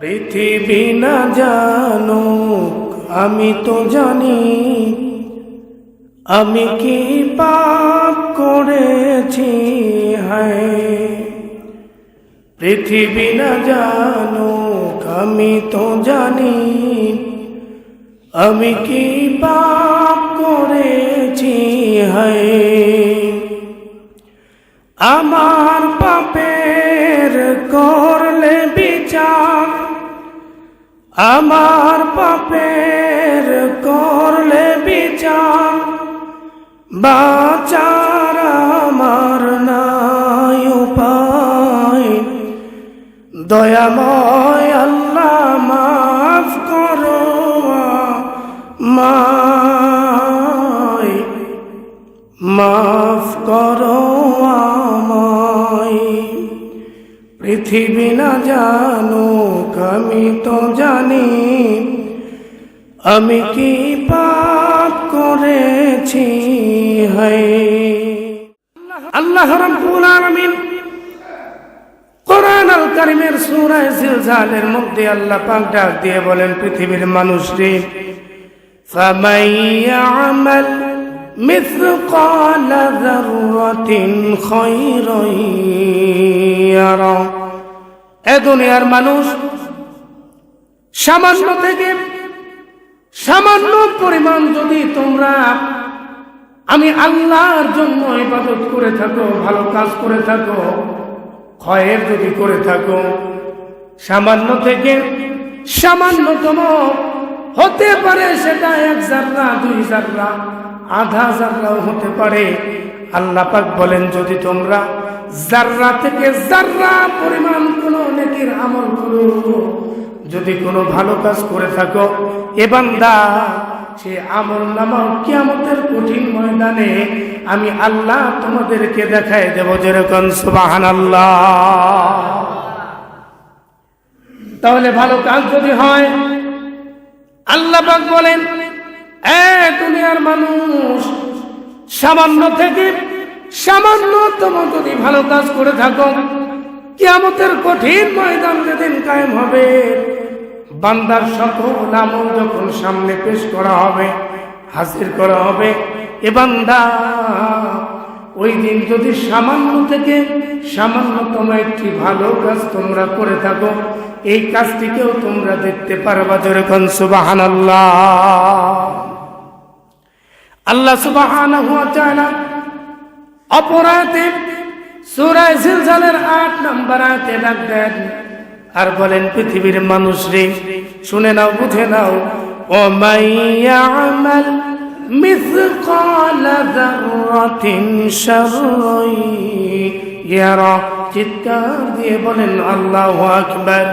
পৃথিবী না জানুক আমি তো জানি, আমি কি পাপ করেছি। হায় পৃথিবী না জানুক আমি তো জানি, আমি কি পাপ করেছি। হায় আমার পাপের করলে বিচার, আমার পাপের করলে বিচার, বাঁচার আমার নাই উপায়। দয়াময় আল্লাহ মাফ করো আমায়, মাফ করো আমায়। পৃথিবী না জানুক আমি তো জানি, আমি কি পাপ করেছি। হায় আল্লাহ রাব্বুল আলামিন কোরআন আল কারীমের সূরা জিলজালের মধ্যে আল্লাহ পাক ডাক দিয়ে বলেন, পৃথিবীর মানুষরে ফামান ইয়ামাল মিসকালা যাররাতিন খায়রান ইয়ারা। এ দুনিয়ার মানুষ সামান্য থেকে সামান্য পরিমাণ যদি তোমরা আমি আল্লাহর জন্য ইবাদত করে থাকো, ভালো কাজ করে থাকো, খয়ের যদি করে থাকো, সামান্য থেকে সামান্যতম হতে পারে সেটা 1 জাররা 2 জাররা আধা জাররাও হতে পারে। আল্লাহ পাক বলেন যদি তোমরা জাররা থেকে জাররা পরিমাণ কোন নেকির আমল করো, যদি কোনো ভালো কাজ করে থাকো, এ বান্দা সে আমল নামা কিয়ামতের কঠিন ময়দানে আমি আল্লাহ তোমাদেরকে দেখায় দেব। যেরকম সুবহানাল্লাহ। তাহলে ভালো কাজ যদি হয়, আল্লাহ পাক বলেন এ দুনিয়ার মানুষ সামান্য থেকে সামান্যতম যদি ভালো কাজ করে থাকো, কিয়ামতের কঠিন ময়দান যেদিন কায়েম হবে, বান্দার সকল আমল যখন সামনে পেশ করা হবে, হাজির করা হবে, এ বান্দা ওই দিন যদি সামান্য থেকে সামান্যতম একটি ভালো কাজ তোমরা করে থাকো, এই কাজটিকেও তোমরা দেখতে পারবা। যেরকম সুবহানাল্লাহ। আল্লাহ সুবহানাহু ওয়া তাআলা অপর আয়াতে সূরা জিলজালের 8 নম্বর আয়াতে ডাক দেন আর বলেন, পৃথিবীর মানুষরে শুনে নাও, বুঝে নাও, ও মাইয়ামাল মিসকালা যাররাতিন শাররান ইয়ারা। চিৎকার দিয়ে বলেন আল্লাহু আকবার।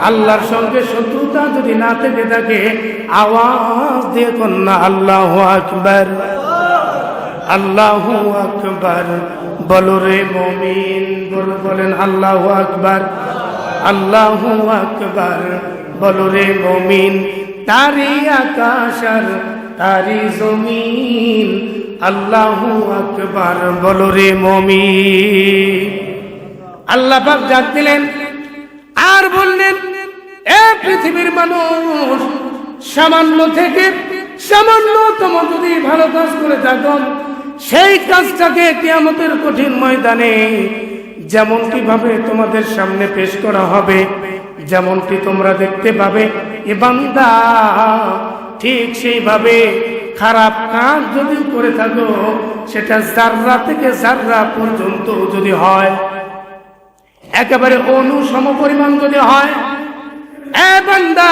আল্লাহর সঙ্গে শত্রুতা যদি না থেকে থাকে, আওয়াজ দিয়ে কন্যা আল্লাহু আকবার, আল্লাহু আকবার। বলো রে মুমিন, বলেন আল্লাহু আকবার, আল্লাহু আকবার। বলো রে মুমিন, তারি আকাশ আর তারি জমিন, আল্লাহু আকবার। বলো রে মুমিন। আল্লাহ পাক ডাক দিলেন আর বললেন, এ পৃথিবীর মানুষ সামান্য থেকে সামান্যতম যদি ভালো কাজ করে থাকো, সেই কাজটাকে কিয়ামতের কঠিন ময়দানে যেমনটি ভাবে তোমাদের সামনে পেশ করা হবে, যেমনটি তোমরা দেখতে পাবে, এ বান্দা ঠিক সেইভাবে খারাপ কাজ যদি করে থাকো, সেটা জাররা থেকে জাররা পর্যন্ত যদি হয়, একেবারে অণু সমপরিমাণ যদি হয়, এ বান্দা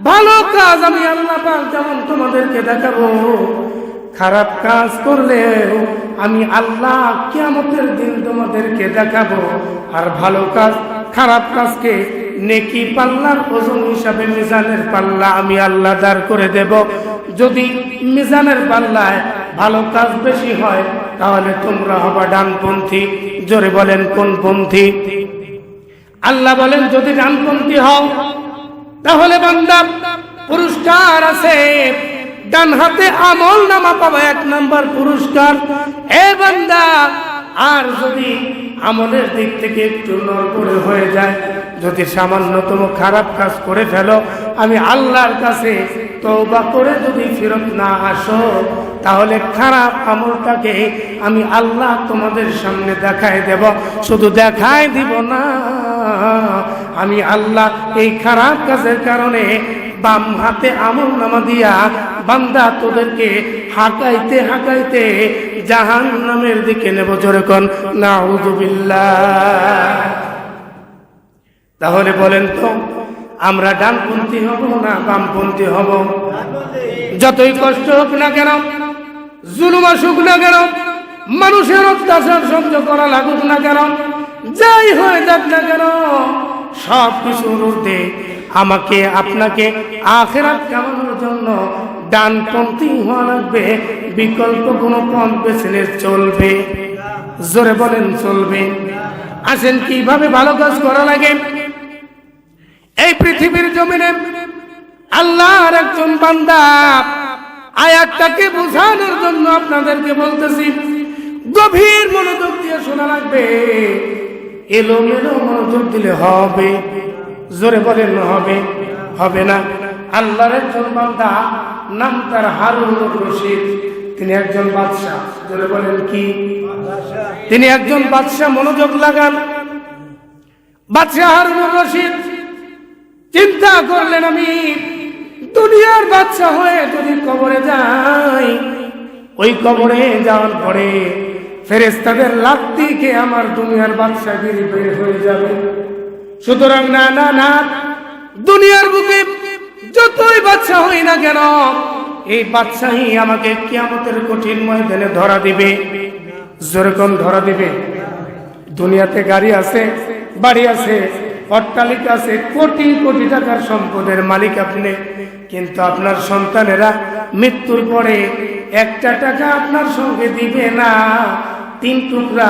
ভালো কাজ আমি আল্লাহ পাক যেমন তোমাদেরকে দেখাবো, খারাপ কাজ করলে আমি আল্লাহ কিয়ামতের দিন তোমাদেরকে দেখাবো। আর ভালো কাজ খারাপ কাজকে নেকি পাল্লার ওজন হিসাবে মিজানের পাল্লা আমি আল্লাহ দাঁড় করে দেব। যদি মিজানের পাল্লায় ভালো কাজ বেশি হয়, তাহলে তোমরা হবা ডানপন্থী। জোরে বলেন কোন পন্থী? আল্লাহ বলেন যদি ডানপন্থী হও, তাহলে বান্দা পুরস্কার আছে, ডান হাতে আমল নামা পাবে 1 নম্বর পুরস্কার। এ বান্দা আর যদি আমলের দিক থেকে একটু নড়বড়ে হয়ে যায়, যদি সামান্যতম খারাপ কাজ করে ফেলো, আমি আল্লাহর কাছে তওবা করে যদি ফেরত না আসো, তাহলে খারাপ আমলটাকে আমি আল্লাহ তোমাদের সামনে দেখায় দেব। শুধু দেখায় দিব না, আমি আল্লাহ এই খারাপ কাজের কারণে বাম হাতে আমল নামা দিয়া বান্দা তোদেরকে হাঁকাইতে হাঁকাইতে জাহান্নামের দিকে নেব। জোরে কোন নাউযুবিল্লাহ। তাহলে বলেন তো, আমরা ডানপন্থী হব না বামপন্থী হব? যতই কষ্ট হোক না কেন, জুলুম আসুক না কেন, মানুষের অত্যাচার সহ্য করা লাগুক না কেন, যাই হয়ে যাক না কেন, সব কিছুর ঊর্ধ্বে আমাকে আপনাকে আখিরাত কামানোর জন্য ডানপন্থী হওয়া লাগবে। বিকল্প কোনো পথ বেছে নিলে চলবে? জোরে বলেন চলবে? আসেন কিভাবে ভালো কাজ করা লাগে। এই পৃথিবীর জমিনে আল্লাহর একজন বান্দা, আয়াতটাকে বোঝানোর জন্য আপনাদেরকে বলতেছি, গভীর মনোযোগ দিয়ে শোনা লাগবে। এলোমেলো মনোযোগ দিলে হবে? জোরে বলেন হবে? হবে না। আল্লাহর একজন বান্দা, নাম তার হারুনুর রশিদ। তিনি একজন বাদশা। জোরে বলেন কি? তিনি একজন বাদশা। মনোযোগ লাগান। বাদশা হারুনুর রশিদ চিন্তা করলেন, আমি দুনিয়ার বাদশা হয়ে যদি কবরে যাই, ওই কবরে যাওয়ার পরে ফেরেশতাদের লাথি খেয়ে আমার দুনিয়ার বাদশাগিরি বের হয়ে যাবে। সুতরাং না না না, দুনিয়ার বুকে যতই বাদশা হই না কেন, এই বাদশাহী আমাকে কিয়ামতের কঠিন ময়দানে ধরা দিবে। যেরকম ধরা দিবে। দুনিয়াতে গাড়ি আছে, বাড়ি আছে, অট্টালিকা আছে, কোটি কোটি টাকার সম্পদের মালিক আপনি, কিন্তু আপনার সন্তানেরা মৃত্যুর পরে একটা টাকা আপনার সঙ্গে দিবে না। 3 টুকরা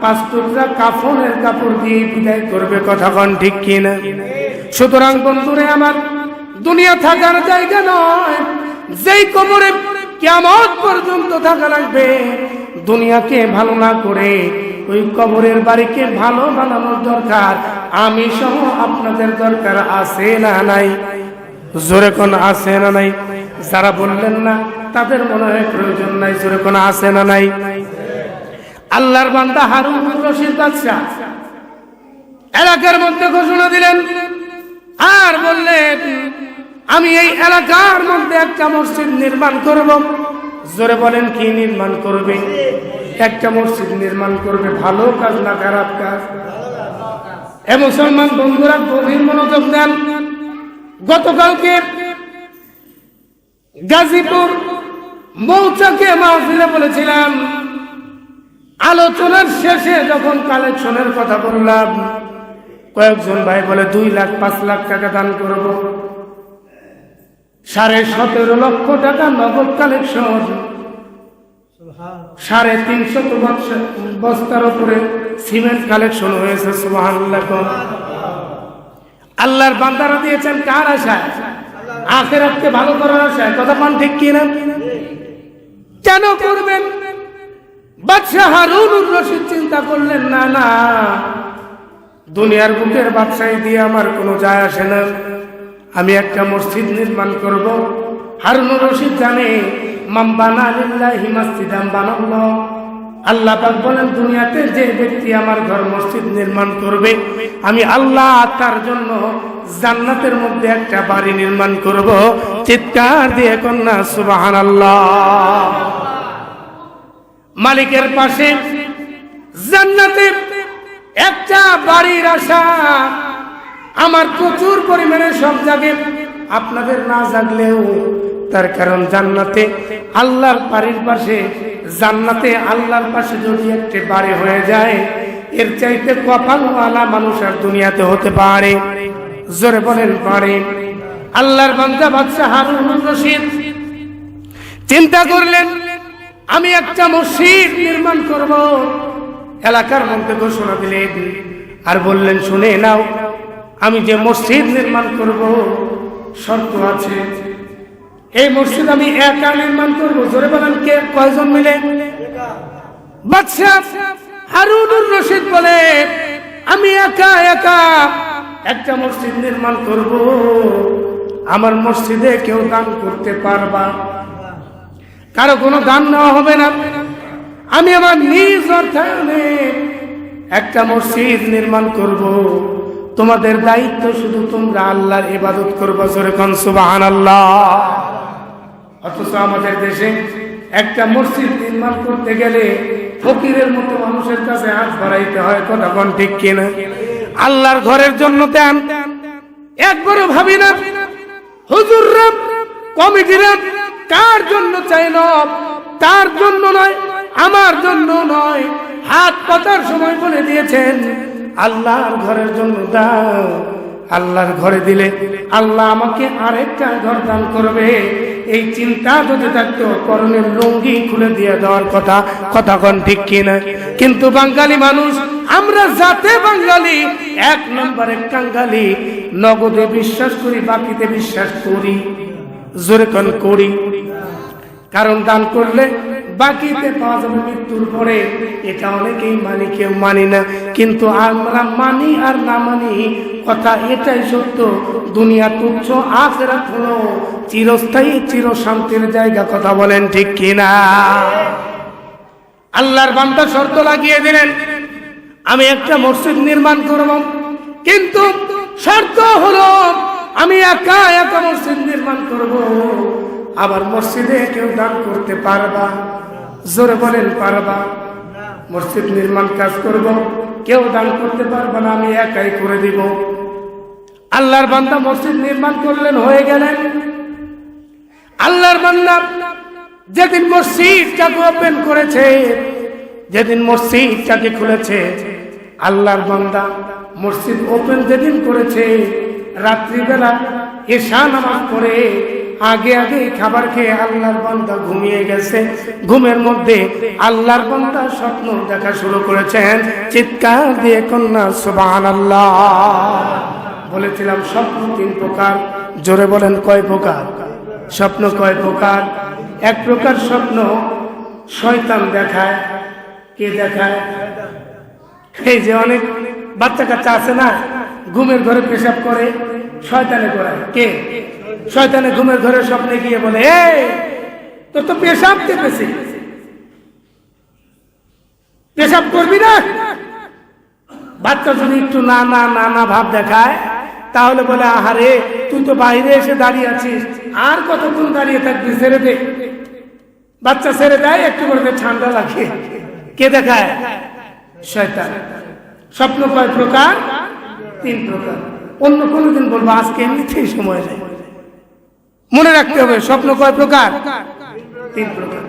5 টুকরা কাফনের কাপড় দিয়ে বিদায় করবে। কথা কন ঠিক কিনা? সুতরাং বন্ধুরে আমার, দুনিয়া থাকার জায়গা নয়, যেই কবরে কিয়ামত পর্যন্ত থাকা লাগবে। দুনিয়াকে ভালো না করে ওই কবরের বাড়িকে ভালো বানানোর দরকার। আমি সহ আপনাদের দরকার আছে না নাই? জোরে কোন আছে না নাই? যারা বললেন না তাদের মনে হয় প্রয়োজন নাই। জোরে কোন আছে না নাই? আল্লাহর বান্দা হারুনুর রশিদ বাদশা এলাকার মধ্যে ঘোষণা দিলেন আর বললেন, আমি এই এলাকার মধ্যে একটা মসজিদ নির্মাণ করব। জোরে বলেন কি নির্মাণ করবে? একটা মসজিদ নির্মাণ করবে। ভালো কাজ না খারাপ কাজ? এ মুসলমান বন্ধুরা গভীর মনোযোগ দেন। গতকালকে গাজীপুর মৌচাকে মাহফিলে বলেছিলাম, আলোচনার শেষে যখন কালেকশনের কথা বললাম, কয়েকজন ভাই বলে 2 লাখ 5 লাখ টাকা দান করব। 17.5 লক্ষ টাকা নগদ কালেকশন, 350 বস্তার উপরে সিমেন্ট কালেকশন হয়েছে। সুবহানাল্লাহ। আল্লাহর বান্দারা দিয়েছেন কার আশায়? আখিরাতকে ভালো করার আশায়। কথা মান ঠিক কিনা? কেন করবেন? বাদশা হারুনুর রশিদ চিন্তা করলেন, না না, দুনিয়ার বুকের বাদশাহী দিয়ে আমার কোনো যায় আসে না। আমি একটা মসজিদ নির্মাণ করব। হারুনুর রশিদ জানে, মান বানা লিল্লাহি মাসজিদান বানাল্লাহ। আল্লাহ পাক বলেন, দুনিয়াতে যে ব্যক্তি আমার ঘর মসজিদ নির্মাণ করবে, আমি আল্লাহ তার জন্য জান্নাতের মধ্যে একটা বাড়ি নির্মাণ করব। চিৎকার দিয়ে কন্যা সুবহানাল্লাহ। মালিকের পাশে জান্নাতে একটা বাড়ির আশা আমার প্রচুর পরিমাণে সব জাগে। আপনাদের না জাগলেও, তার কারণ জান্নাতে আল্লাহর বাড়ির পাশে, জান্নাতে আল্লাহর পাশে যদি একটা বাড়ি হয়ে যায়, এর চাইতে কপালওয়ালা মানুষ আর দুনিয়াতে হতে পারে? জোরে বলেন পারে? আল্লাহর বান্দা বাদশা হারুনুর রশিদ চিন্তা করলেন, আমি একটা মসজিদ নির্মাণ করব। এলাকার মধ্যে ঘোষণা দিলেন আর বললেন, শুনে নাও, আমি যে মসজিদ নির্মাণ করব শর্ত আছে। এই মসজিদ আমি একা নির্মাণ করব। জোরে বলেন কে? কয়জন মিলে? বাদশা হারুনুর রশিদ বলে, আমি একা একা একটা মসজিদ নির্মাণ করব, আমার মসজিদে কেউ দান করতে পারবা? কারো কোনো দান নেওয়া হবে না। আমি আমার নিজ অর্থায়নে একটা মসজিদ নির্মাণ করব, তোমাদের দায়িত্ব শুধু তোমরা আল্লাহর ইবাদত করবা। জোরে কোন সুবহানাল্লাহ। অথচ আমাদের দেশে একটা মসজিদ নির্মাণ করতে গেলে ফকিরের মতো মানুষের কাছে হাত বাড়াইতে হয়। কথা কোন ঠিক কিনা? আল্লাহর ঘরের জন্য দেন, একবারও ভাবি না হুজুররা কমিটিরা কার জন্য চাইল, তার জন্য নয়, আমার জন্য নয়। হাত পাতার সময় বলে দিয়েছেন আল্লাহর ঘরের জন্য দাও। আল্লাহর ঘরে দিলে আল্লাহ আমাকে আরেকটা ঘর দান করবে। এই চিন্তা যদি থাকতো করণের লুঙ্গি খুলে দিয়ে দেওয়ার কথা। কথা কোন ঠিক কিনা? কিন্তু বাঙালি মানুষ, আমরা জাতে বাঙালি, এক নম্বরে কাঙ্গালি। নগদে বিশ্বাস করি, বাকিতে বিশ্বাস করি। জোরে কোন করি? কারণ দান করলে বাকিতে পাওয়া যাবে মৃত্যুর পরে, এটা অনেকেই মানি, কেউ মানি না। কিন্তু আমরা মানি আর না মানি, কথা এটাই সত্য। দুনিয়া তুচ্ছ, আখিরাত হলো চিরস্থায়ী, চির শান্তির জায়গা। কথা বলেন ঠিক কিনা? আল্লাহর বান্দা শর্ত লাগিয়ে দিলেন, আমি একটা মসজিদ নির্মাণ করব, কিন্তু শর্ত হলো আমি একা একা মসজিদ নির্মাণ করব। আবার মসজিদে কেউ দান করতে পারবা? জোরে বলেন পারবা? মসজিদ নির্মাণ কাজ করব, কেউ দান করতে পারবা না, আমি একাই করে দিব। আল্লাহর বান্দা মসজিদ নির্মাণ করলেন, হয়ে গেলেন। আল্লাহর বান্দা যেদিন মসজিদটাকে ওপেন করেছে, যেদিন মসজিদটাকে খুলেছে, আল্লাহর বান্দা মসজিদ ওপেন যেদিন করেছে, রাত্রিবেলা এশা নামাজ পড়ে আগে আগে খাবার খেয়ে আল্লাহর বান্দা ঘুমিয়ে গেছে। ঘুমের মধ্যে আল্লাহর বান্দা স্বপ্ন দেখা শুরু করেছেন। চিৎকার দিয়ে কন্যা সুবহানাল্লাহ। বলেছিলাম স্বপ্ন তিন প্রকার। জোরে বলেন কয় প্রকার? স্বপ্ন কয় প্রকার? এক প্রকার স্বপ্ন শয়তান দেখায়। কে দেখায়? এই যে অনেক বাচ্চা কাচ্চা আছে না, ঘুমের ঘরে পেশাব করে, শয়তানে করায়। কে? শয়তানে ঘুমের ঘরে স্বপ্নে গিয়ে বলে, এই তোর তো পেশাব দেখেছি, পেশাব করবি না? বাচ্চা যদি একটু না না না না ভাব দেখায়, তাহলে বলে, আহারে তুই তো বাইরে এসে দাঁড়িয়ে আছিস, আর কতক্ষণ দাঁড়িয়ে থাকবি, ছেড়ে দে। বাচ্চা ছেড়ে দেয়, একটু করে ঠান্ডা লাগে। কে দেখায়? শয়তান। স্বপ্ন কয় প্রকার? তিন প্রকার। অন্য কোনদিন বলবো, আজকে এমনিতেই সময় নেই, মনে রাখতে হবে। স্বপ্ন কয় প্রকার? তিন প্রকার।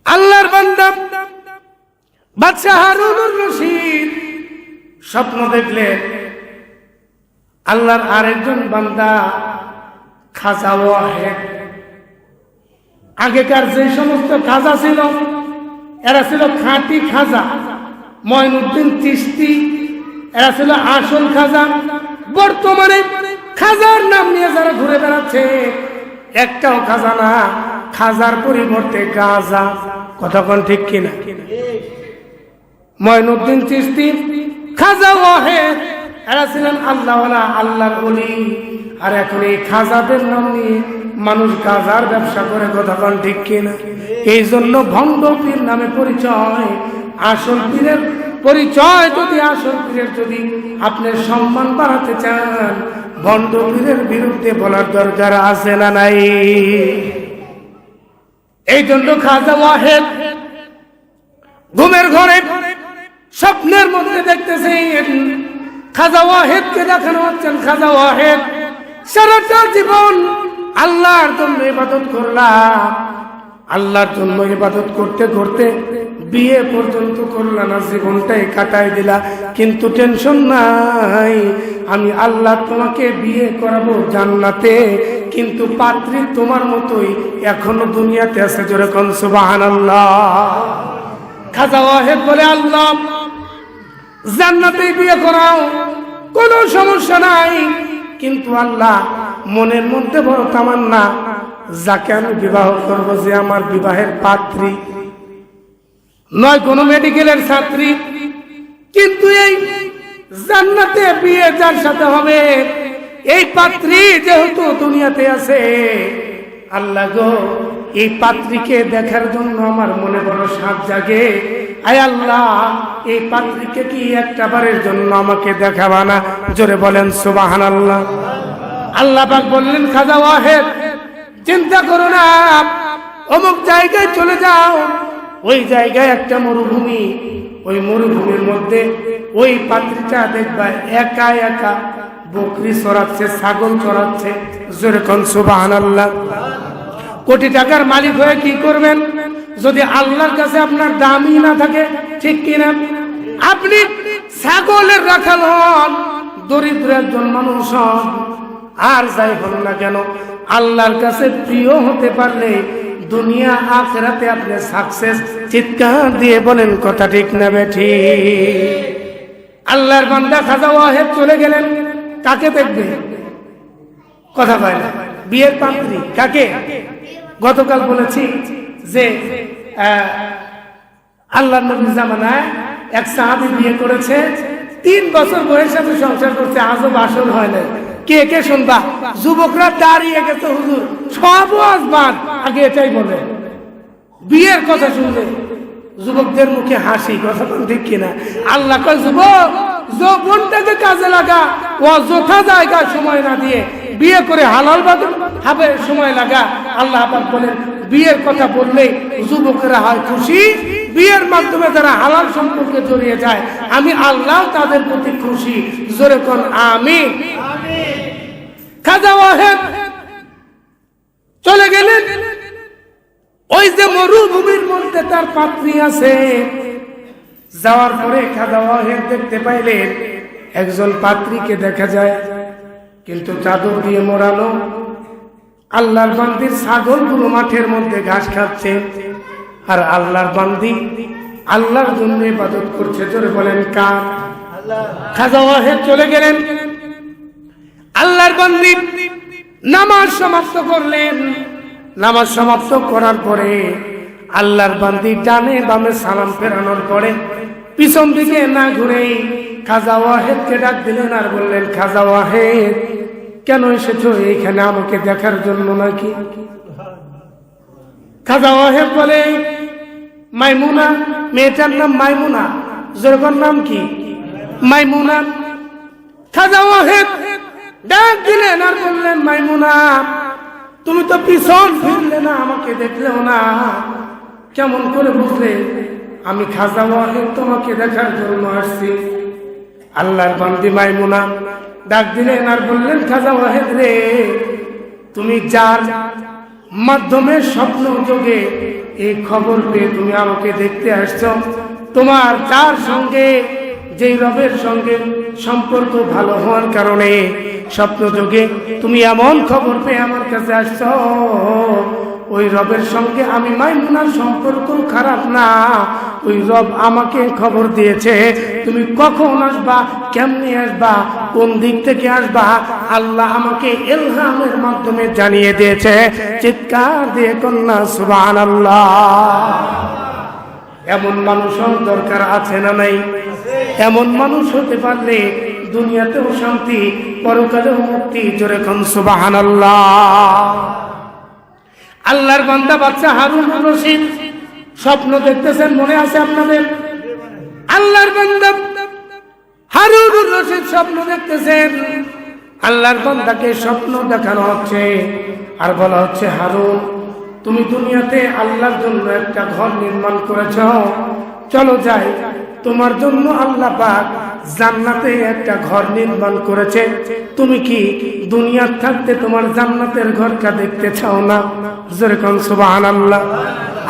আল্লাহর বান্দা বাদশা হারুনুর রশিদ স্বপ্ন দেখলেন, আল্লাহর আরেকজন বান্দা খাজা ওয়াহেদ। আগেকার যে সমস্ত খাজা ছিল, এরা ছিল খাঁটি খাজা। মঈনুদ্দিন চিশতি, এরা ছিল আসল খাজা। বর্তমানে খাজার নাম নিয়ে যারা ঘুরে বেড়াচ্ছে, একটাও খাজা না, খাজার পরিবর্তে গাজা। কথা কোন ঠিক কিনা? মঈনুদ্দিন চিশতি, খাজা ওয়াহেদ, এরা ছিলেন আল্লাহওয়ালা, আল্লাহর ওলি। আর এখন এই খাজাদের নাম নিয়ে মানুষ গাজার ব্যবসা করে। কথা কোন ঠিক কিনা? এই জন্য ভণ্ড পীর নামে পরিচয়। আসল পীরের পরিচয় যদি, আসল পীরের যদি আপনি সম্মান বাড়াতে চান, ভণ্ড পীরের বিরুদ্ধে বলার দরকার আছে না নাই? এই জন্য খাজা ওয়াহেদ ঘুমের ঘরে স্বপ্নের মধ্যে দেখতেছেন, খাজা ওয়াহেদকে দেখানো হচ্ছেন, খাজা ওয়াহেদ সারাটা জীবন আল্লাহর জন্য ইবাদত করলাম, আল্লাহর জন্য ইবাদত করতে করতে বিয়ে পর্যন্ত করলা না, জীবনটাই কাটাই দিলা, কিন্তু টেনশন নাই, আমি আল্লাহ তোমাকে বিয়ে করাবো জান্নাতে, কিন্তু পাত্রী তোমার মতোই এখনো দুনিয়াতে আছে। জোরে কোন সুবহানাল্লাহ। খাজা ওয়াহেদ বলে, আল্লাহ জান্নাতে বিয়ে করাও, কোনো সমস্যা নাই, কিন্তু আল্লাহ মনের মধ্যে বড় তামান্না, যাকে আমি বিবাহ করবো, যে আমার বিবাহের পাত্রী, নয় কোনো মেডিকেলের ছাত্রী, কিন্তু এই জান্নাতে বিয়ে যার সাথে হবে এই পাত্রী যেহেতু দুনিয়াতে আছে, আল্লাহ গো এই পাত্রীকে দেখার জন্য আমার মনে বড় সাধ জাগে। আয় আল্লাহ, এই পাত্রীকে কি একটা বারের জন্য আমাকে দেখাবা না? জোরে বলেন সুবহানাল্লাহ। আল্লাহ পাক বললেন, খাজা ওয়াহেদ চিন্তা করো না, অমুক জায়গায় চলে যাও, ওই জায়গায় একটা মরুভূমি, ওই মরুভূমির মধ্যে ওই পাত্রীটা দেখবা একা একা বকরি চড়াচ্ছে, ছাগল চড়াচ্ছে। জোরে কোন সুবহানাল্লাহ। কোটি টাকার মালিক হয়ে কি করবেন যদি আল্লাহর কাছে আপনার দামই না থাকে? ঠিক কিনা? আপনি ছাগলের রাখাল হন, দরিদ্র একজন মানুষ হন, আর যাই হন না কেন, আল্লাহর কাছে প্রিয় হতে পারলে দুনিয়া আখিরাতে আপনি সাকসেস। চিৎকার দিয়ে বলেন কথা ঠিক না বেঠি? আল্লাহর বান্দা খাজা ওয়াহেদ চলে গেলেন, কাকে দেখবে? কথা কয় না। বিয়ের পাত্রী কাকে? গতকাল বলেছি যে আল্লাহর নবীর জামানায় এক সাহাবী বিয়ে করেছে, 3 বছর বয়সের সাথে সংসার করছে, আজও বাসর হয় না। কে কে শুনবা? যুবকরা দাঁড়িয়ে গেছে, হুজুর সব ওয়াজ বাদ, আগে এটাই বলে। বিয়ের কথা শুনলে যুবকদের মুখে হাসি, কথা ঠিক কিনা? আল্লাহ কয়, যুবক যৌবনটাকে কাজে লাগা, অযথা জায়গায় সময় না দিয়ে বিয়ে করে হালাল ভাবে সময় লাগা। আল্লাহ পাক বলেন, বিয়ের কথা বললে যুবকেরা হয় খুশি, বিয়ের মাধ্যমে যারা হালাল সম্পর্কে জড়িয়ে যায় আমি আল্লাহ তাদের প্রতি খুশি। জোরে কোন আমিন। খাজা ওয়াহেদ চলে গেলেন, ওই যে মরুভূমির মধ্যে তার পাত্রী আছে। যাওয়ার পরে খাজা ওয়াহেদ দেখতে পাইলেন একজন পাত্রীকে দেখা যায়, কিন্তু চাদর দিয়ে মোড়ানো। আল্লাহর বান্দির ছাগলগুলো মাঠের মধ্যে ঘাস খাচ্ছে, আর আল্লাহর বান্দি আল্লাহর জন্য ইবাদত করছে। জোরে বলেন কার? খাজা ওয়াহেদ চলে গেলেন, আল্লাহর বান্দি নামাজ সমাপ্ত করলেন। নামাজ সমাপ্ত করার পরে আল্লাহর বান্দি ডানে বামে সালাম ফেরানোর পরে পিছন দিকে না ঘুরেই খাজা ওয়াহেদকে ডাক দিলেন আর বললেন, খাজা ওয়াহেদ কেন এসেছো এইখানে? আমাকে দেখার জন্য নাকি? খাজা ওয়াহেদ বলে, মাইমুনা, মেয়েটার নাম মাইমুনা। জোরকার নাম কি? মাইমুনা। খাজা ওয়াহেদ ডাক দিলেন আর বললেন, মাইমুনা তুমি তো পিছন ফিরলে না, আমাকে দেখলেও না, কেমন করে বুঝলে আমি খাজা ওয়াহেদ তোমাকে দেখার জন্য আসছি? আল্লাহর বান্দি মাইমুনা ডাক দিলেন আর বললেন, খাজা ওয়াহেদ রে, তুমি যার মাধ্যমে স্বপ্ন যোগে এই খবর পেয়ে তুমি আমাকে দেখতে আসছো, তোমার যার সঙ্গে, যেই রবের সঙ্গে সম্পর্ক ভালো হওয়ার কারণে স্বপ্ন যোগে তুমি এমন খবর পেয়ে আমার কাছে আসছো, ওই রবের সঙ্গে আমি মাইমুনার সম্পর্ক খারাপ না, ওই রব আমাকে খবর দিয়েছে তুমি কখন আসবা, কেমনে আসবা, কোন দিক থেকে আসবা, আল্লাহ আমাকে ইলহামের মাধ্যমে জানিয়ে দিয়েছে। চিৎকার দিয়ে কন্যা সুবহানাল্লাহ। এমন মানুষও দরকার আছে না নাই? এমন মানুষ হতে পারলে দুনিয়াতেও শান্তি, পরকালেও মুক্তি। জোরে কোন সুবহানাল্লাহ। আল্লাহর বান্দা বাচ্চা হারুন রশিদ স্বপ্ন দেখতেছেন, মনে আছে আপনাদের? আল্লাহর বান্দা হারুন রশিদ স্বপ্ন দেখতেছেন, আল্লাহর বান্দাকে স্বপ্ন দেখানো হচ্ছে আর বলা হচ্ছে, হারুন তুমি দুনিয়াতে আল্লাহর জন্য একটা ঘর নির্মাণ করেছ, চলো যাই, তোমার জন্য আল্লাহ পাক জান্নাতে একটা ঘর নির্মাণ করেছে, তুমি কি দুনিয়ার থাকতে তোমার জান্নাতের ঘরটা দেখতে চাও না? যেরকম সুবহানাল্লাহ।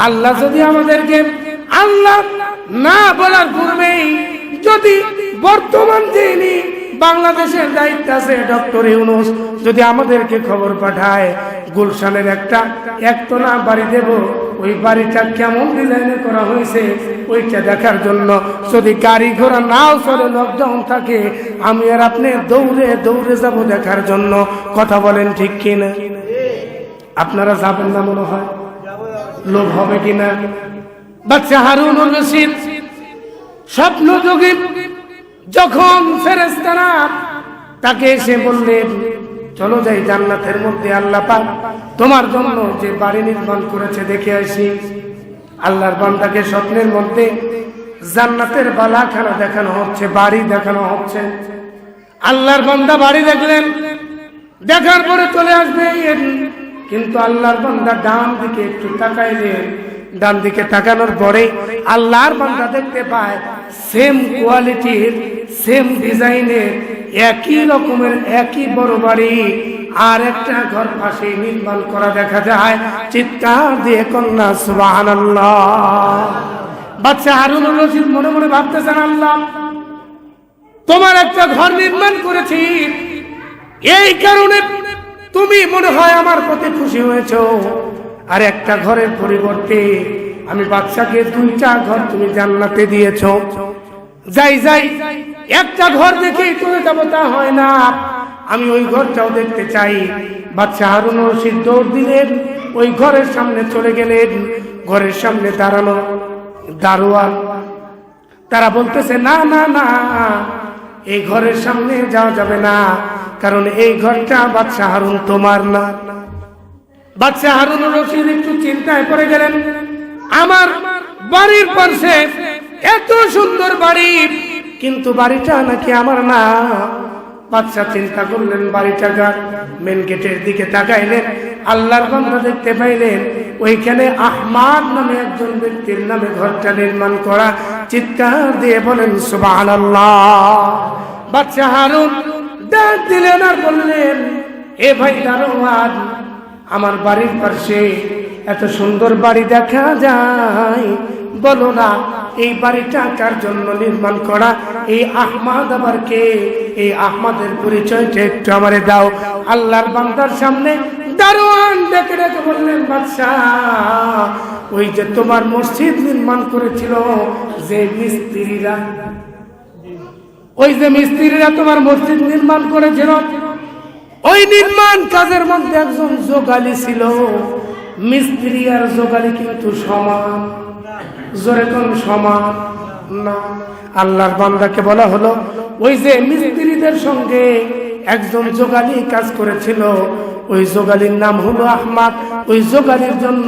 আল্লাহ যদি আমাদেরকে আল্লাহ না বলার পূর্বেই যদি বর্তমান যিনি বাংলাদেশের দায়িত্ব আছে ডক্টর ইউনূস যদি আমাদেরকে খবর পাঠায় গুলশানের একটা একতলা বাড়ি দেব, ওই বাড়িটা কেমন ডিজাইনে করা হয়েছে ওইটা দেখার জন্য, যদি গাড়ি ঘোড়া নাও চলে, লকডাউন থাকে, আমি আর আপনি দৌড়ে দৌড়ে যাব দেখার জন্য। কথা বলেন ঠিক কিনা? আপনারা যাবেন না মনে হয়? লোভ হবে কিনা? বাদশা হারুনুর রশিদ স্বপ্নযোগে যখন ফেরেশতারা তাকে এসে বললেন, চলো যাই জান্নাতের মধ্যে আল্লাহ পাক তোমার জন্য যে বাড়ি নির্মাণ করেছে দেখে আসি। আল্লাহর বান্দাকে স্বপ্নের মধ্যে জান্নাতের বালাখানা দেখানো হচ্ছে, বাড়ি দেখানো হচ্ছে। আল্লাহর বান্দা বাড়ি দেখলেন, দেখার পরে চলে আসবেন, কিন্তু আল্লাহর বান্দা ডান দিকে একটু তাকাইলেন। ডান দিকে তাকানোর পরে আল্লাহর বান্দা দেখতে পায় সেম কোয়ালিটির, সেম ডিজাইনের, একই রকমের, একই বড় বাড়ি আর একটা ঘর পাশে নির্মাণ করা দেখা যায়। চিৎকার দিয়ে কন্যা সুবহানাল্লাহ। বাদশা হারুনুর রশিদ মনে মনে ভাবতেছেন, আল্লাহ তোমার একটা ঘর নির্মাণ করেছি, এই কারণে তুমি মনে হয় আমার প্রতি খুশি হয়েছো। আর একটা ঘরের পরিবর্তে আমি বাদশাকে 2টা ঘর তুমি জান্নাতে দিয়েছো। যাই যাই একটা ঘর দেখেই চলে যাবো তা হয় না, আমি ওই ঘরটাও দেখতে চাই। বাদশা হারুনুর রশিদ দৌড় দিলেন, ওই ঘরের সামনে চলে গেলেন। ঘরের সামনে দাঁড়ানো দারোয়ান, তারা বলতেছে, না না না, এই ঘরের সামনে যাওয়া যাবে না, কারণ এই ঘরটা বাদশা হারুন তোমার না। বাদশা হারুনুর রশিদ একটু চিন্তায় পড়ে গেলেন, আমার বাড়ির পাশে এত সুন্দর বাড়ি, কিন্তু বাড়িটা নাকি আমার না। বাদশা চিন্তা করলেন বাড়িটা কার। মেন গেটের দিকে তাকাইলেন, আল্লাহর বান্দা দেখতে পাইলেন ওইখানে আহমাদ নামে একজন ব্যক্তির নামে ঘরটা নির্মাণ করা। চিৎকার দিয়ে বলেন সুবহানাল্লাহ। বাদশা হারুন ডাক দিলেন আর বললেন, এ ভাই দারোয়ান, আমার বাড়ির পাশে এত সুন্দর বাড়ি দেখা যায়, বলো না এই বাড়িটা কার জন্য নির্মাণ করা? এই আহমাদ আবার কে? এই আহমাদের পরিচয়টা একটু আমারে দাও। আল্লাহর বান্দার সামনে দারোয়ান ডেকে ডেকে বললেন, বাদশাহ, ওই যে তোমার মসজিদ নির্মাণ করেছিল যে মিস্ত্রিরা, ওই যে মিস্ত্রিরা তোমার মসজিদ নির্মাণ করেছিল, ওই নির্মাণ কাজের মধ্যে একজন যোগালী ছিল। মিস্ত্রি আর যোগালী কিন্তু সমান, জোরে কোন সমান না। আল্লাহর বান্দাকে বলা হলো, ওই যে মিস্ত্রিদের সঙ্গে একজন যোগালী কাজ করেছিল, ওই যোগালীর নাম হলো আহমাদ। ওই যোগালীর জন্য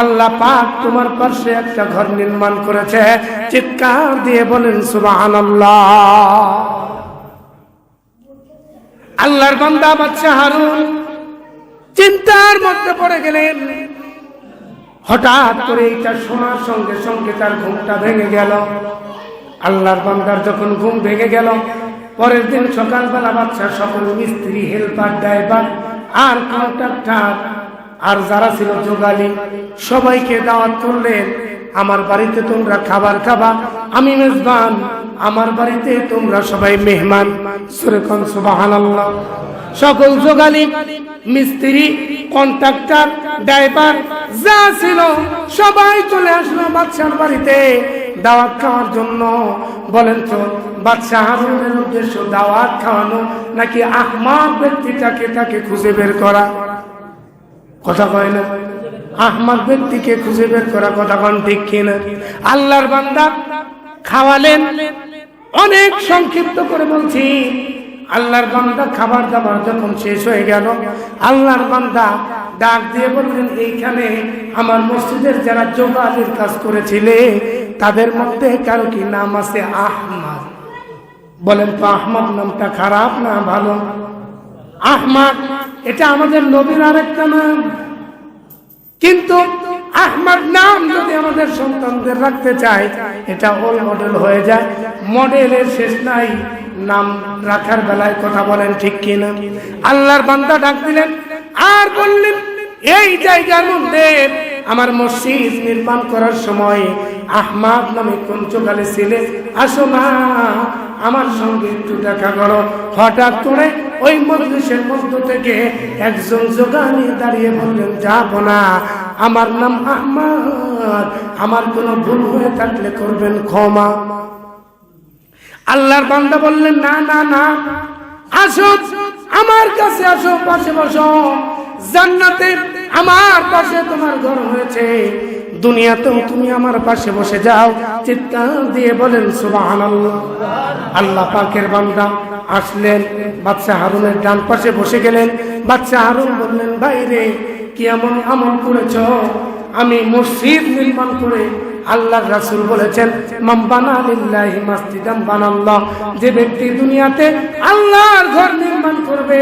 আল্লাহ পাক তোমার পাশে একটা ঘর নির্মাণ করেছে। চিৎকার দিয়ে বলেন সুবহানাল্লাহ। আল্লাহর বান্দা বাদশা হারুন চিন্তার মধ্যে পড়ে গেলেন। হঠাৎ করে এটা শোনার সঙ্গে সঙ্গে তার ঘুমটা ভেঙে গেল। আল্লাহর বান্দার যখন ঘুম ভেঙে গেল, পরের দিন সকালবেলা বাদশা সকল মিস্ত্রি, হেল্পার, ড্রাইভার আর কন্ট্রাক্টর আর যারা ছিল যোগালী, সবাইকে দাওয়াত করলেন, আমার বাড়িতে তোমরা খাবার খাবা, আমি মেজবান, আমার বাড়িতে তোমরা সবাই মেহমান। সূরা কোন সুবহানাল্লাহ। সকল যোগালী, মিস্ত্রি, কন্ট্রাক্টর, ড্রাইভার যা ছিল সবাই চলে আসলো বাদশার বাড়িতে দাওয়াত খাওয়ার জন্য। বলেন তো বাদশা হারুনের উদ্দেশ্য দাওয়াত খাওয়ানো নাকি আহমাদ ব্যক্তিটাকে তাকে খুঁজে বের করা? কথা কয় না? আহমাদ ব্যক্তিকে খুঁজে বের করা, কথা কোন ঠিক কিনা? আল্লাহর বান্দা খাওয়ালেন। অনেক সংক্ষিপ্ত করে বলছি, আল্লাহর বান্দা খাবার দাবার যখন শেষ হয়ে গেল, আল্লাহর বান্দা ডাক দিয়ে বললেন, এইখানে আমার মসজিদের যারা যোগালীর কাজ করেছিলে তাদের মধ্যে কারো কি নাম আছে আহমাদ? বলেন তো আহমাদ নামটা খারাপ না ভালো? আহমাদ এটা আমাদের নবীর আরেকটা নাম, কিন্তু আহমদ নাম যদি আমাদের সন্তানদের রাখতে চাই, এটা ওল মডেল হয়ে যায়, মডেলের শেষ নাই নাম রাখার বেলায়। কথা বলেন ঠিক কিনা? আল্লাহর বান্দা ডাক দিলেন আর বললেন, এই জায়গার মধ্যে আমার মসজিদ নির্মাণ করার সময় আহমাদ নামে কোন যোগালী ছিলে, আসো না আমার সঙ্গে একটু দেখা করো। হঠাৎ করে ওই মজলিসের মধ্য থেকে একজন যোগালী দাঁড়িয়ে বললেন, যাব না, আমার নাম আহমাদ, আমার কোনো ভুল হয়ে থাকলে করবেন ক্ষমা। আল্লাহর বান্দা বললেন, না না না, আসো আমার কাছে, আসো পাশে বসো, জান্নাতে আমার পাশে তোমার ঘর হয়েছে, দুনিয়াতেও তুমি আমার পাশে বসে যাও। চিৎকার দিয়ে বলেন সুবহানাল্লাহ। আল্লাহ পাকের বান্দা আসলেন, বাদশা হারুনের ডান পাশে বসে গেলেন। বাদশা হারুন বললেন, ভাইরে কি এমন আমল করেছ? আমি মসজিদ নির্মাণ করে, আল্লাহর রাসূল বলেছেন, মান বানা লিল্লাহি মাসজিদান বানাল্লাহ, যে ব্যক্তি দুনিয়াতে আল্লাহর ঘর নির্মাণ করবে,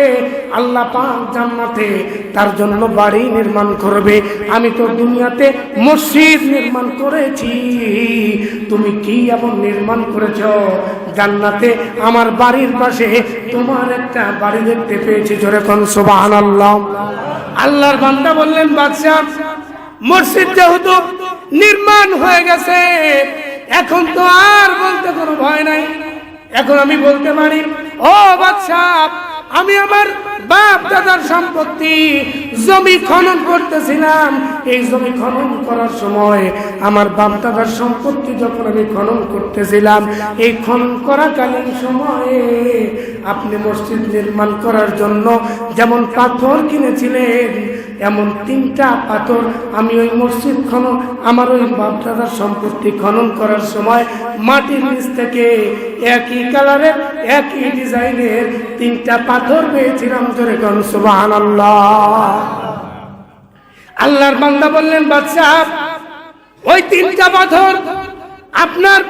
আল্লাহ পাক জান্নাতে তার জন্য বাড়ি নির্মাণ করবে। আমি তো দুনিয়াতে মসজিদ নির্মাণ করেছি, তুমি কি এমন নির্মাণ করেছ? জান্নাতে আমার বাড়ির পাশে তোমার একটা বাড়ি দেখতে পেয়েছি। জোরে কোন সুবহানাল্লাহ। আল্লাহর বান্দা বললেন, বাদশা মসজিদ যেহেতু নির্মাণ হয়ে গেছে, এখন তো আর বলতে কোনো ভয় নাই। এখন আমি বলতে পারি, ও বাদশা, আমি আমার বাপ দাদার সম্পত্তি জমি খনন করতেছিলাম। এই জমি খনন করার সময় আমার বাপ দাদার সম্পত্তি যখন আমি খনন করতেছিলাম, এই খনন করাকালীন সময়ে আপনি মসজিদ নির্মাণ করার জন্য যেমন পাথর কিনেছিলেন, এমন 3টা পাথর আমি ওই মসজিদ খনন, আমার ওই বাপ দাদার সম্পত্তি খনন করার সময় মাটির নিচ থেকে একই কালারের একই ডিজাইনের 3টা পাথর পেয়েছিলাম। জোরে কোন সুবহানাল্লাহ। আল্লাহর বান্দা বললেন, বাদশা ওই 3টা পাথর আপনার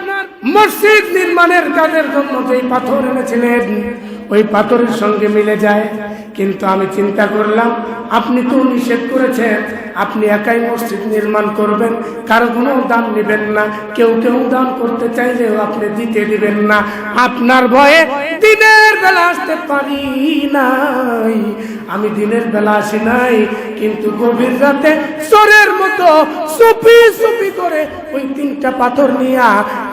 মসজিদ নির্মাণের কাজের জন্য যেই পাথর এনেছিলেন, ওই পাথরের সঙ্গে মিলে যায়। কিন্তু আমি চিন্তা করলাম, আপনি তো নিষেধ করেছেন আপনি একাই মসজিদ নির্মাণ করবেন, কারো কোনো দান নেবেন না, কেউ দান করতে চাইলেও আপনি দিতে দিবেন না। আপনার ভয়ে দিনের বেলা আসতে পারি নাই, আমি দিনের বেলা আসি নাই, কিন্তু গভীর রাতে চোরের মতো চুপি চুপি করে ওই 3টা পাথর নিয়ে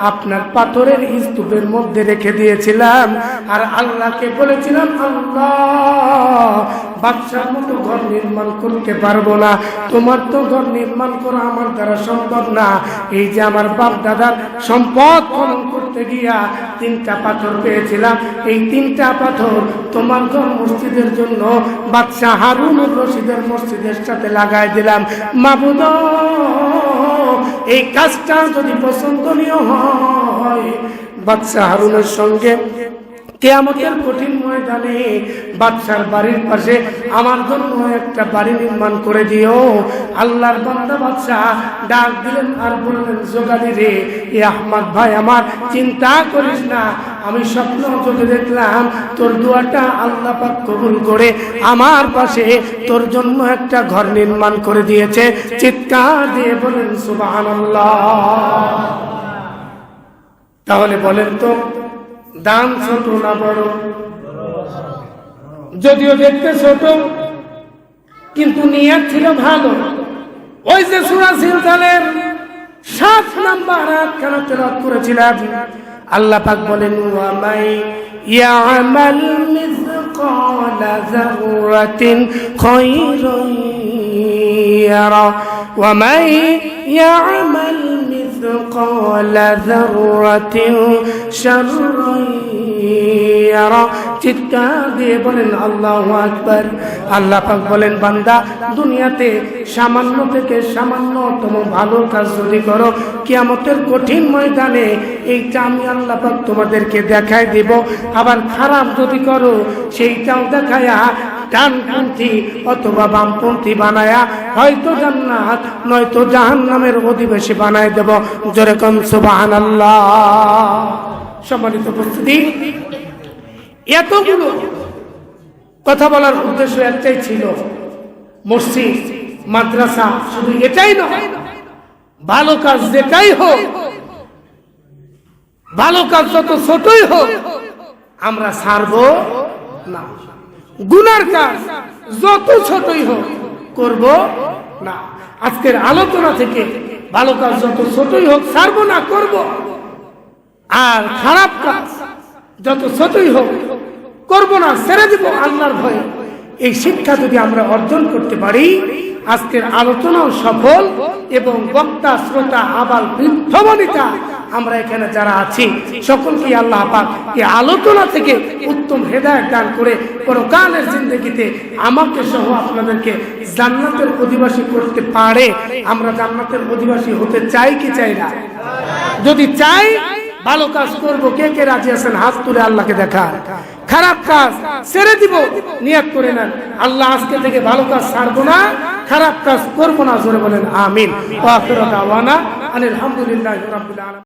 আপনার পাথরের স্তূপের মধ্যে রেখে দিয়েছিলাম। আর আল্লাহকে বলেছিলাম, আল্লাহ, বাদশার মতো ঘর নির্মাণ করতে পারবো না, তোমার তো ঘর নির্মাণ করা আমার দ্বারা সম্ভব না। এই যে আমার বাপ দাদার সম্পদ খনন করতে গিয়া 3টা পাথর পেয়েছিলাম, এই 3টা পাথর তোমার ঘর মসজিদের জন্য বাদশা হারুনুর রশিদের মসজিদের সাথে লাগাই দিলাম। মাবুদ, এই কাজটা যদি পছন্দনীয় হয়, বাদশা হারুনের সঙ্গে কিয়ামতের কঠিন ময়দানে বাদশার বাড়ির পাশে আমার জন্য একটা বাড়ি নির্মাণ করে দিও। আল্লাহর বান্দা বাদশা ডাক দিলেন আর বললেন, যোগালি রে, এ আহমদ ভাই আমার, চিন্তা করিস না, আমি স্বপ্ন চোখে দেখলাম তোর দোয়াটা আল্লাহ পাক কবুল করে আমার পাশে তোর জন্য একটা ঘর নির্মাণ করে দিয়েছে। চিৎকার দিয়ে বলেন সুবহানাল্লাহ। তাহলে বলেন তো, দান ছোট না বড়? যদিও দেখতে ছোট, কিন্তু নিয়ত ছিল ভালো। ওই যে সূরা জিলজালের 7 নম্বর আয়াতখানা তেলাওয়াত করেছিলাম, আল্লাহ পাক বলেন, ওয়া মাই ইয়ামাল মিসকালা যাররাতিন খায়রান ইয়ারা ওয়া মাই ইয়ামাল মিসকালা যাররাতিন শাররান ইয়ারা। চিৎকার দিয়ে বলেন আল্লাহু আকবার। আল্লাহ পাক বলেন, বান্দা, দুনিয়াতে সামান্য থেকে সামান্যতম ভালো কাজ যদি করো, কিয়ামতের কঠিন ময়দানে এইটা আমি আল্লাহ পাক তোমাদেরকে দেখাই দেব। আবার খারাপ যদি করো, সেইটাও দেখায়া ডানপন্থী অথবা বামপন্থী বানায়া হয়তো জান্নাত নয়তো জাহান্নামের অধিবাসী বানায় দেব। জোরে কোন সুবহানাল্লাহ। সম্মানিত উপস্থিতি, এতগুলো কথা বলার উদ্দেশ্য একটাই ছিল, মসজিদ মাদ্রাসা শুধু এটাই নয়, ভালো কাজ যেটাই হোক, ভালো কাজ যত ছোটই হোক আমরা ছাড়বো না, গুনার কাজ যত ছোটই হোক করব না। আজকের আলোচনা থেকে ভালো কাজ যত ছোটই হোক ছাড়বো না, করব। আর খারাপ কাজ যত ছোটই হোক করব না, ছেড়ে দিব আল্লাহর ভয়ে। এই শিক্ষা যদি আমরা অর্জন করতে পারি, আজকের আলোচনাও সফল এবং বক্তা শ্রোতা আবাল বৃদ্ধ বনিতা আমরা এখানে যারা আছি সকলকে আল্লাহ পাক এই আলোচনা থেকে উত্তম হেদায়েত দান করে পরকালের জিন্দেগিতে আমাকে সহ আপনাদেরকে জান্নাতের অধিবাসী করতে পারে। আমরা জান্নাতের অধিবাসী হতে চাই কি চাই না? যদি চাই ভালো কাজ করব। কে কে রাজি আছেন হাত তুলে আল্লাহকে দেখান। খারাপ কাজ ছেড়ে দিব, নিয়ত করে নেন আল্লাহ আজকে থেকে ভালো কাজ ছাড়বো না, খারাপ কাজ করবো না। জোরে বলেন আমিন। ওয়া আখিরু দাওয়ানা আলহামদুলিল্লাহি রাব্বিল আলামিন।